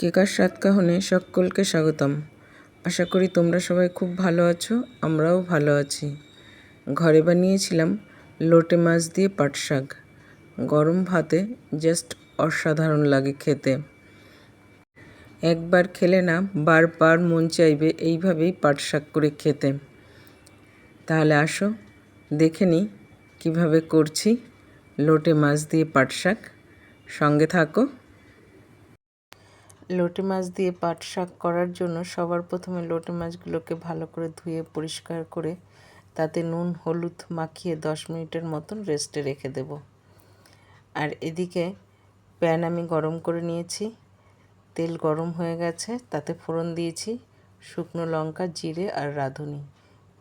কেকার স্বাদ কাহনে সকলকে স্বাগতম। আশা করি তোমরা সবাই খুব ভালো আছো, আমরাও ভালো আছি। ঘরে বানিয়েছিলাম লোটে মাছ দিয়ে পাট শাক। গরম ভাতে জাস্ট অসাধারণ লাগে খেতে। একবার খেলে না বারবার মন চাইবে এইভাবেই পাট শাক করে খেতে। তাহলে আসো দেখে নিই কীভাবে করছি লোটে মাছ দিয়ে পাট শাক। সঙ্গে থাকো। লোটে মাছ দিয়ে পাট শাক করার জন্য সবার প্রথমে লোটে মাছগুলোকে ভালো করে ধুয়ে পরিষ্কার করে তাতে নুন হলুদ মাখিয়ে 10 মিনিটের মতন রেস্টে রেখে দেব। আর এদিকে প্যান আমি গরম করে নিয়েছি, তেল গরম হয়ে গেছে, তাতে ফোড়ন দিয়েছি শুকনো লঙ্কা, জিরে আর রাঁধুনি।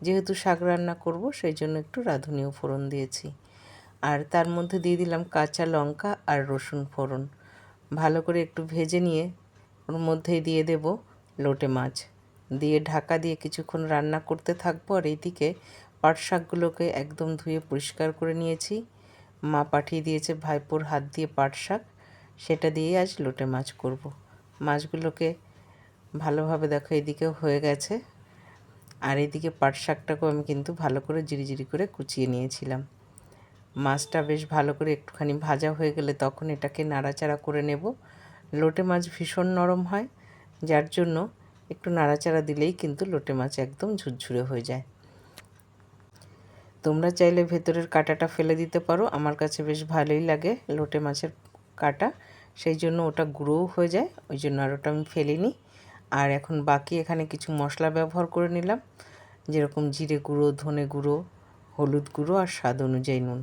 যেহেতু শাক রান্না করব সেই জন্য একটু রাঁধুনিও ফোড়ন দিয়েছি। আর তার মধ্যে দিয়ে দিলাম কাঁচা লঙ্কা আর রসুন ফোড়ন। ভালো করে একটু ভেজে নিয়ে ওর মধ্যেই দিয়ে দেব লোটে মাছ, দিয়ে ঢাকা দিয়ে কিছুক্ষণ রান্না করতে থাকবো। আর এইদিকে পাট শাকগুলোকে একদম ধুয়ে পরিষ্কার করে নিয়েছি। মা পাঠিয়ে দিয়েছে ভাইপোর হাত দিয়ে পাট শাক, সেটা দিয়ে আজ লোটে মাছ করব। মাছগুলোকে ভালোভাবে দেখো এদিকেও হয়ে গেছে। আর এদিকে পাট শাকটাকেও আমি কিন্তু ভালো করে জিরি করে কুচিয়ে নিয়েছিলাম। মাছটা বেশ ভালো করে একটুখানি ভাজা হয়ে গেলে তখন এটাকে নাড়াচাড়া করে নেব। লোটে মাছ ভীষণ নরম হয়, যার জন্য একটু নাড়াচাড়া দিলেই কিন্তু লোটে মাছ একদম ঝুরঝুরে হয়ে যায়। তোমরা চাইলে ভেতরের কাঁটাটা ফেলে দিতে পারো, আমার কাছে বেশ ভালোই লাগে লোটে মাছের কাঁটা, সেই জন্য ওটা গুঁড়োও হয়ে যায়, ওই জন্য আর ওটা আমি ফেলিনি। আর এখন বাকি এখানে কিছু মশলা ব্যবহার করে নিলাম, যেরকম জিরে গুঁড়ো, ধনে গুঁড়ো, হলুদ গুঁড়ো আর স্বাদ অনুযায়ী নুন।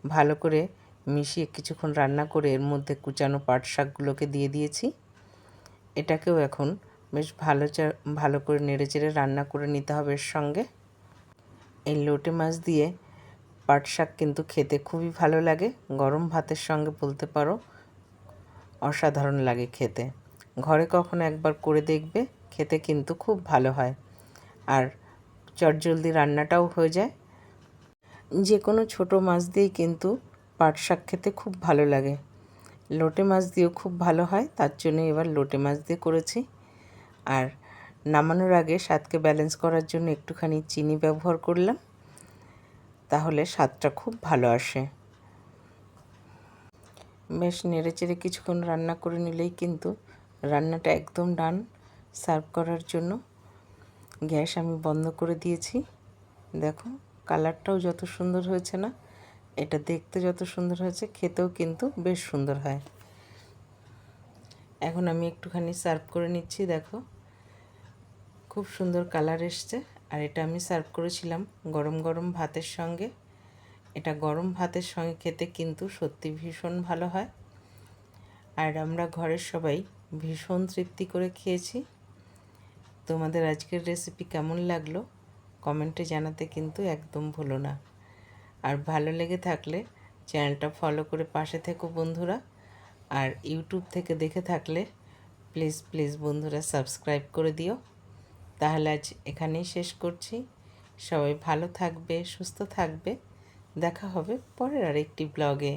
ভালো করে মিশিয়ে কিছুক্ষণ রান্না করে এর মধ্যে কুচানো পাট শাকগুলোকে দিয়ে দিয়েছি। এটাকেও এখন বেশ ভালো করে নেড়েচেড়ে রান্না করে নিতে হবে এর সঙ্গে। এই লোটে মাছ দিয়ে পাট শাক কিন্তু খেতে খুবই ভালো লাগে, গরম ভাতের সঙ্গে বলতে পারো অসাধারণ লাগে খেতে। ঘরে কখনো একবার করে দেখবে, খেতে কিন্তু খুব ভালো হয়। আর চটজলদি রান্নাটাও হয়ে যায়। যে কোনো ছোটো মাছ দিয়েই কিন্তু পাট শাক খেতে খুব ভালো লাগে। লোটে মাছ দিয়েও খুব ভালো হয়, তার জন্য এবার লোটে মাছ দিয়ে করেছি। আর নামানোর আগে স্বাদকে ব্যালেন্স করার জন্য একটুখানি চিনি ব্যবহার করলাম, তাহলে স্বাদটা খুব ভালো আসে। বেশ নেড়েচেড়ে কিছুক্ষণ রান্না করে নিলেই কিন্তু রান্নাটা একদম ডান। সার্ভ করার জন্য গ্যাস আমি বন্ধ করে দিয়েছি। দেখো কালারটাও যত সুন্দর হয়েছে না, এটা দেখতে যত সুন্দর হয়েছে খেতেও কিন্তু বেশ সুন্দর হয়। এখন আমি একটুখানি সার্ভ করে নিচ্ছি, দেখো খুব সুন্দর কালার এসছে। আর এটা আমি সার্ভ করেছিলাম গরম গরম ভাতের সঙ্গে। এটা গরম ভাতের সঙ্গে খেতে কিন্তু সত্যি ভীষণ ভালো হয়। আর আমরা ঘরের সবাই ভীষণ তৃপ্তি করে খেয়েছি। তোমাদের আজকের রেসিপি কেমন লাগলো কমেন্টে জানাতে কিন্তু একদম ভুলো না। আর ভালো লেগে থাকলে চ্যানেলটা ফলো করে পাশে থেকো বন্ধুরা। আর ইউটিউব থেকে দেখে থাকলে প্লিজ বন্ধুরা সাবস্ক্রাইব করে দিও। তাহলে আজ এখানেই শেষ করছি। সবাই ভালো থাকবে, সুস্থ থাকবে। দেখা হবে পরের আরেকটি ব্লগে।